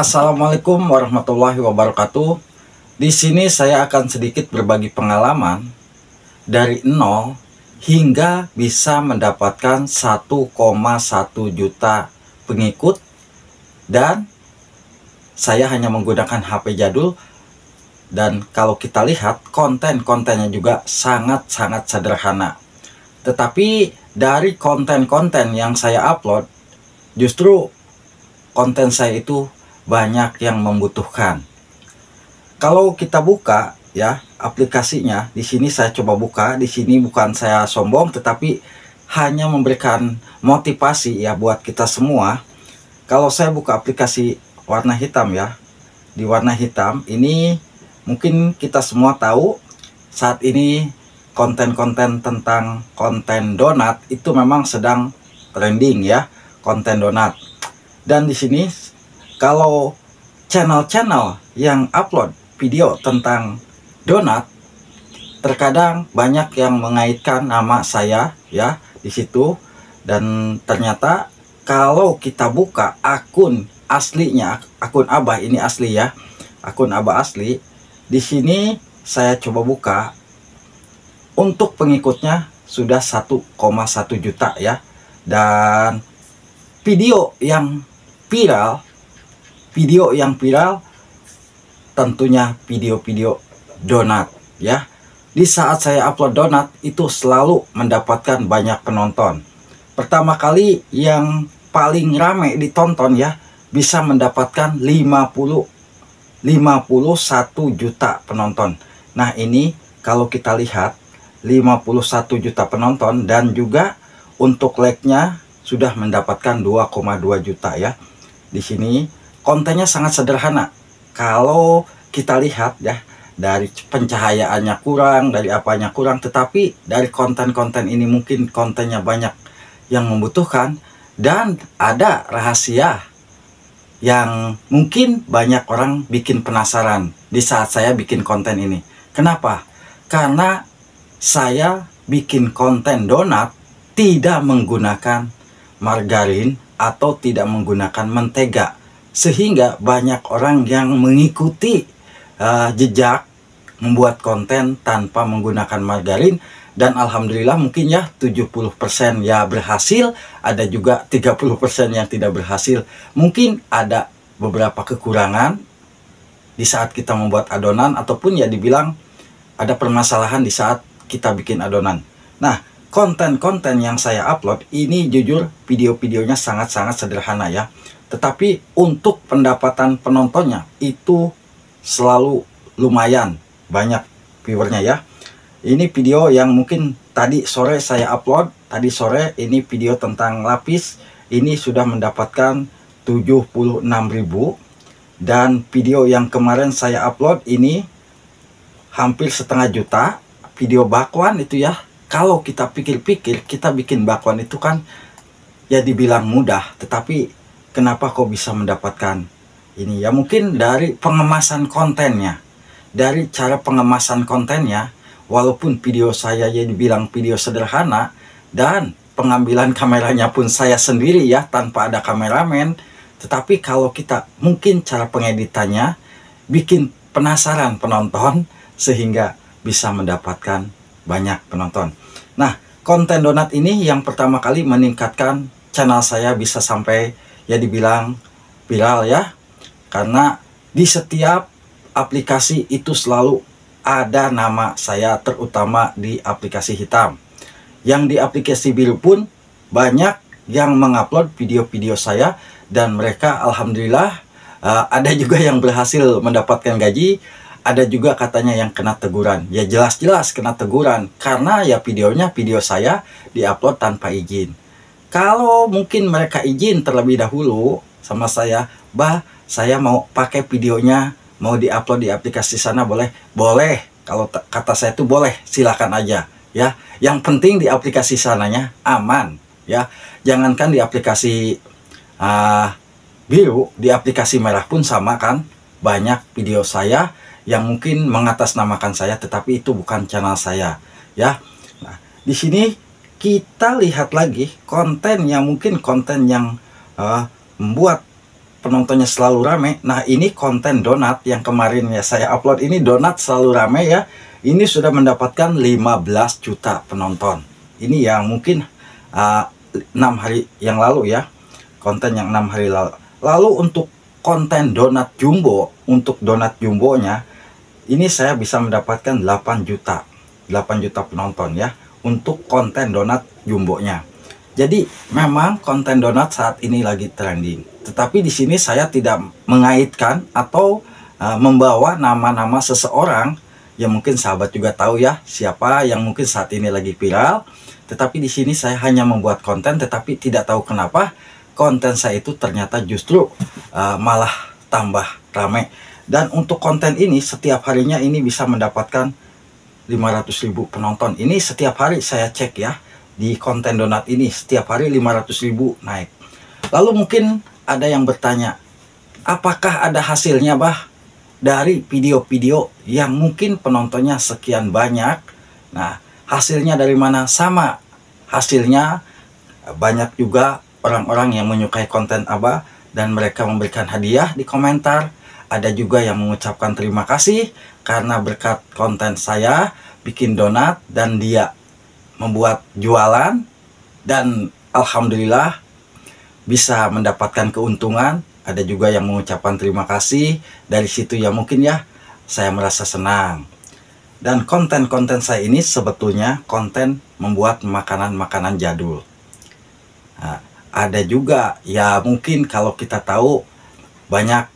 Assalamualaikum warahmatullahi wabarakatuh. Di sini saya akan sedikit berbagi pengalaman dari nol hingga bisa mendapatkan 1,1 juta pengikut, dan saya hanya menggunakan HP jadul. Dan kalau kita lihat konten-kontennya juga sangat-sangat sederhana. Tetapi dari konten-konten yang saya upload, justru konten saya itu banyak yang membutuhkan. Kalau kita buka ya aplikasinya, di sini saya coba buka. Di sini bukan saya sombong, tetapi hanya memberikan motivasi ya buat kita semua. Kalau saya buka aplikasi warna hitam ya, di warna hitam ini mungkin kita semua tahu saat ini konten-konten tentang konten donat itu memang sedang trending ya, konten donat. Dan di sini kalau channel-channel yang upload video tentang donat, terkadang banyak yang mengaitkan nama saya ya di situ. Dan ternyata kalau kita buka akun aslinya, akun Abah ini asli ya, akun Abah asli. Di sini saya coba buka, untuk pengikutnya sudah 1,1 juta ya. Dan video yang viral tentunya video-video donat ya. Di saat saya upload donat itu selalu mendapatkan banyak penonton. Pertama kali yang paling rame ditonton ya, bisa mendapatkan 51 juta penonton. Nah ini kalau kita lihat 51 juta penonton, dan juga untuk like-nya sudah mendapatkan 2,2 juta ya. Di sini kontennya sangat sederhana. Kalau kita lihat ya, dari pencahayaannya kurang, dari apanya kurang, tetapi dari konten-konten ini mungkin kontennya banyak yang membutuhkan, dan ada rahasia yang mungkin banyak orang bikin penasaran di saat saya bikin konten ini. Kenapa? Karena saya bikin konten donat tidak menggunakan margarin atau tidak menggunakan mentega, sehingga banyak orang yang mengikuti jejak membuat konten tanpa menggunakan margarin. Dan alhamdulillah mungkin ya 70% ya berhasil, ada juga 30% yang tidak berhasil. Mungkin ada beberapa kekurangan di saat kita membuat adonan, ataupun ya dibilang ada permasalahan di saat kita bikin adonan. Nah, konten-konten yang saya upload ini jujur video-videonya sangat-sangat sederhana ya. Tetapi untuk pendapatan penontonnya itu selalu lumayan banyak viewernya ya. Ini video yang mungkin tadi sore saya upload. Tadi sore ini video tentang lapis. Ini sudah mendapatkan 76.000. Dan video yang kemarin saya upload ini hampir 1,5 juta. Video bakwan itu ya. Kalau kita pikir-pikir, kita bikin bakwan itu kan ya dibilang mudah, tetapi kenapa kok bisa mendapatkan ini ya? Mungkin dari pengemasan kontennya, dari cara pengemasan kontennya. Walaupun video saya ya dibilang video sederhana, dan pengambilan kameranya pun saya sendiri ya, tanpa ada kameramen, tetapi kalau kita mungkin cara pengeditannya bikin penasaran penonton, sehingga bisa mendapatkan banyak penonton. Nah, konten donat ini yang pertama kali meningkatkan channel saya bisa sampai ya dibilang viral ya. Karena di setiap aplikasi itu selalu ada nama saya, terutama di aplikasi hitam. Yang di aplikasi biru pun banyak yang mengupload video-video saya, dan mereka alhamdulillah ada juga yang berhasil mendapatkan gaji. Ada juga katanya yang kena teguran. Ya jelas-jelas kena teguran, karena ya video saya diupload tanpa izin. Kalau mungkin mereka izin terlebih dahulu sama saya, "Bah, saya mau pakai videonya, mau diupload di aplikasi sana, boleh?" Boleh. Kalau kata saya itu boleh, silakan aja ya. Yang penting di aplikasi sananya aman ya. Jangankan di aplikasi biru, di aplikasi merah pun sama kan. Banyak video saya yang mungkin mengatasnamakan saya, tetapi itu bukan channel saya ya. Nah, di sini kita lihat lagi konten yang mungkin konten yang membuat penontonnya selalu rame. Nah, ini konten donat yang kemarin ya saya upload, ini donat selalu rame ya. Ini sudah mendapatkan 15 juta penonton. Ini yang mungkin 6 hari yang lalu ya, konten yang 6 hari lalu. Lalu untuk konten donat jumbo, untuk donat jumbonya ini saya bisa mendapatkan 8 juta penonton ya, untuk konten donat jumbonya. Jadi memang konten donat saat ini lagi trending. Tetapi di sini saya tidak mengaitkan atau membawa nama-nama seseorang yang mungkin sahabat juga tahu ya siapa yang mungkin saat ini lagi viral. Tetapi di sini saya hanya membuat konten, tetapi tidak tahu kenapa konten saya itu ternyata justru malah tambah ramai. Dan untuk konten ini setiap harinya ini bisa mendapatkan 500.000 penonton. Ini setiap hari saya cek ya, di konten donat ini setiap hari 500.000 naik. Lalu mungkin ada yang bertanya, apakah ada hasilnya bah dari video-video yang mungkin penontonnya sekian banyak? Nah, hasilnya dari mana? Sama hasilnya, banyak juga orang-orang yang menyukai konten Abah dan mereka memberikan hadiah di komentar. Ada juga yang mengucapkan terima kasih karena berkat konten saya bikin donat dan dia membuat jualan, dan alhamdulillah bisa mendapatkan keuntungan. Ada juga yang mengucapkan terima kasih. Dari situ ya mungkin ya saya merasa senang. Dan konten-konten saya ini sebetulnya konten membuat makanan-makanan jadul. Nah, ada juga ya mungkin kalau kita tahu banyak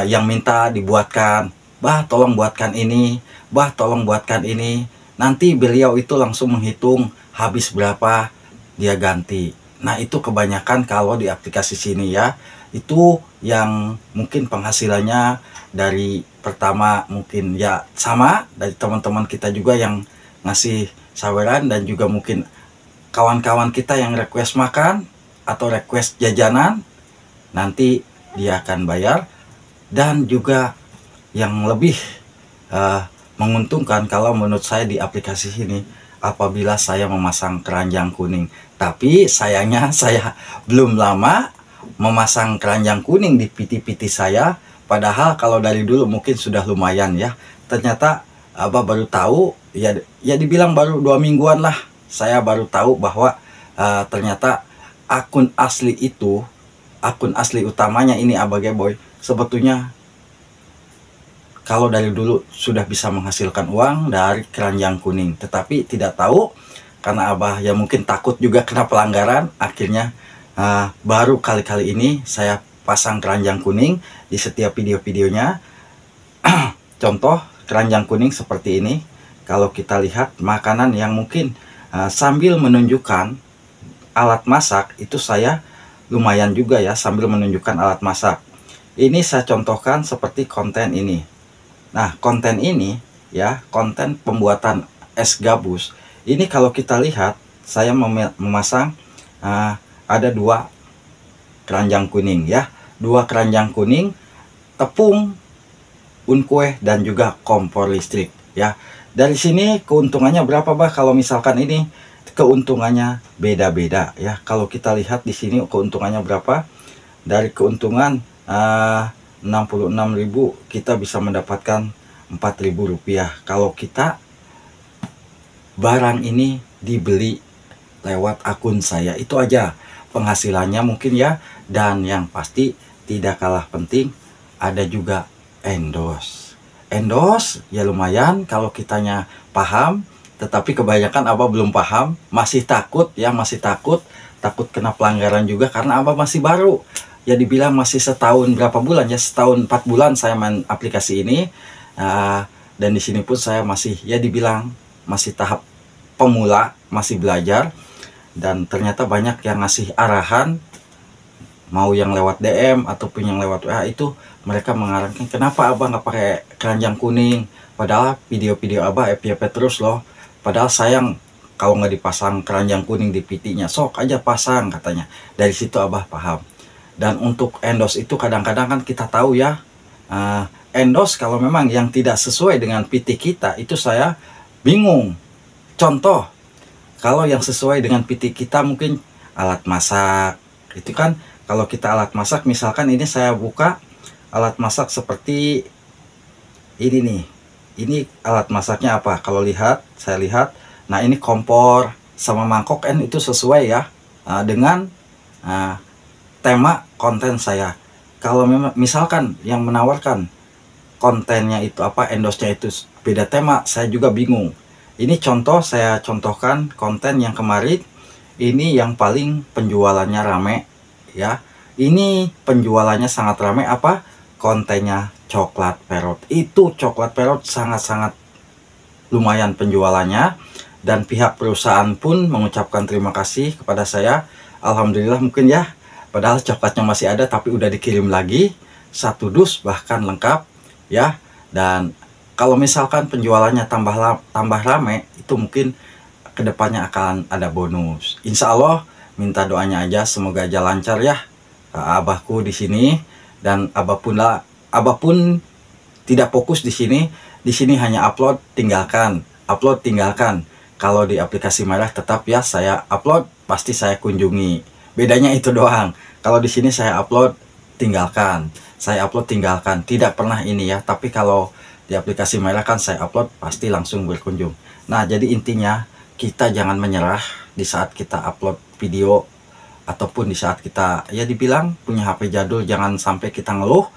yang minta dibuatkan, bah tolong buatkan ini, bah tolong buatkan ini. Nanti beliau itu langsung menghitung habis berapa dia ganti. Nah, itu kebanyakan kalau di aplikasi sini ya. Itu yang mungkin penghasilannya dari pertama mungkin ya sama dari teman-teman kita juga yang ngasih saweran, dan juga mungkin kawan-kawan kita yang request makan atau request jajanan, nanti dia akan bayar. Dan juga yang lebih menguntungkan kalau menurut saya di aplikasi ini apabila saya memasang keranjang kuning. Tapi sayangnya saya belum lama memasang keranjang kuning di PT-PT saya, padahal kalau dari dulu mungkin sudah lumayan ya. Ternyata Abah baru tahu ya dibilang baru 2 mingguan lah, saya baru tahu bahwa ternyata akun asli itu, akun asli utamanya ini Abah Geboy sebetulnya kalau dari dulu sudah bisa menghasilkan uang dari keranjang kuning, tetapi tidak tahu karena Abah ya mungkin takut juga kena pelanggaran. Akhirnya baru kali-kali ini saya pasang keranjang kuning di setiap video-videonya. Contoh keranjang kuning seperti ini. Kalau kita lihat makanan yang mungkin sambil menunjukkan alat masak, itu saya lumayan juga ya sambil menunjukkan alat masak. Ini saya contohkan seperti konten ini. Nah, konten ini ya, konten pembuatan es gabus. Ini kalau kita lihat, saya memasang ada 2 keranjang kuning ya. 2 keranjang kuning, tepung, unkue, dan juga kompor listrik ya. Dari sini keuntungannya berapa bah? Kalau misalkan ini keuntungannya beda-beda ya. Kalau kita lihat di sini keuntungannya berapa? Dari keuntungan 66.000 kita bisa mendapatkan 4.000 rupiah kalau kita barang ini dibeli lewat akun saya. Itu aja penghasilannya mungkin ya. Dan yang pasti tidak kalah penting, ada juga endorse. Endorse ya lumayan kalau kitanya paham, tetapi kebanyakan Abah belum paham, masih takut ya, masih takut kena pelanggaran juga karena Abah masih baru. Ya dibilang masih setahun berapa bulan ya, setahun 4 bulan saya main aplikasi ini. Dan di sini pun saya masih ya dibilang masih tahap pemula, masih belajar. Dan ternyata banyak yang ngasih arahan, mau yang lewat DM ataupun yang lewat WA, itu mereka mengarahkan kenapa Abah nggak pakai keranjang kuning, padahal video-video Abah FYP terus loh. Padahal sayang kalau nggak dipasang keranjang kuning di PT-nya, sok aja pasang katanya. Dari situ Abah paham. Dan untuk endorse itu kadang-kadang kan kita tahu ya, endorse kalau memang yang tidak sesuai dengan PT kita, itu saya bingung. Contoh, kalau yang sesuai dengan PT kita mungkin alat masak, itu kan kalau kita alat masak, misalkan ini saya buka alat masak seperti ini nih. Ini alat masaknya apa? Kalau saya lihat, nah ini kompor sama mangkok kan itu sesuai ya dengan tema konten saya. Kalau memang misalkan yang menawarkan kontennya itu apa, endorse-nya itu beda tema, saya juga bingung. Ini contoh, saya contohkan konten yang kemarin, ini yang paling penjualannya rame ya. Ini penjualannya sangat rame apa? Kontennya coklat parrot. Itu coklat parrot sangat-sangat lumayan penjualannya, dan pihak perusahaan pun mengucapkan terima kasih kepada saya. Alhamdulillah mungkin ya, padahal coklatnya masih ada tapi udah dikirim lagi 1 dus bahkan lengkap ya. Dan kalau misalkan penjualannya tambah rame, itu mungkin kedepannya akan ada bonus. Insya Allah, minta doanya aja semoga aja lancar ya abahku di sini. Dan abah pun tidak fokus di sini. Di sini hanya upload tinggalkan, upload tinggalkan. Kalau di aplikasi merah tetap ya saya upload, pasti saya kunjungi. Bedanya itu doang. Kalau di sini saya upload tinggalkan, saya upload tinggalkan, tidak pernah ini ya. Tapi kalau di aplikasi merah kan saya upload pasti langsung berkunjung. Nah, jadi intinya kita jangan menyerah di saat kita upload video, ataupun di saat kita ya dibilang punya HP jadul. Jangan sampai kita ngeluh,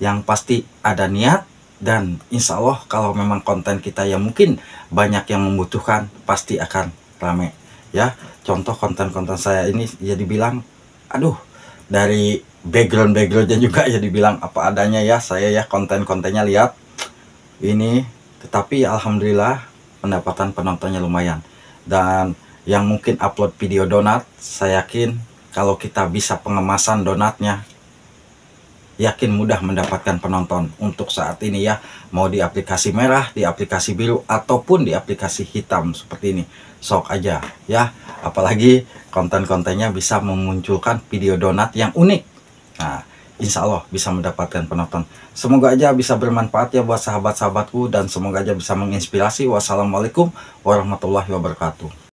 yang pasti ada niat. Dan insya Allah kalau memang konten kita yang mungkin banyak yang membutuhkan, pasti akan rame ya. Contoh konten-konten saya ini ya dibilang, aduh, dari backgroundnya juga ya dibilang apa adanya ya saya ya, konten-kontennya lihat ini. Tetapi alhamdulillah pendapatan penontonnya lumayan. Dan yang mungkin upload video donat, saya yakin kalau kita bisa pengemasan donatnya, yakin mudah mendapatkan penonton untuk saat ini ya. Mau di aplikasi merah, di aplikasi biru, ataupun di aplikasi hitam seperti ini, sok aja ya. Apalagi konten-kontennya bisa memunculkan video donat yang unik. Nah, insya Allah bisa mendapatkan penonton. Semoga aja bisa bermanfaat ya buat sahabat-sahabatku, dan semoga aja bisa menginspirasi. Wassalamualaikum warahmatullahi wabarakatuh.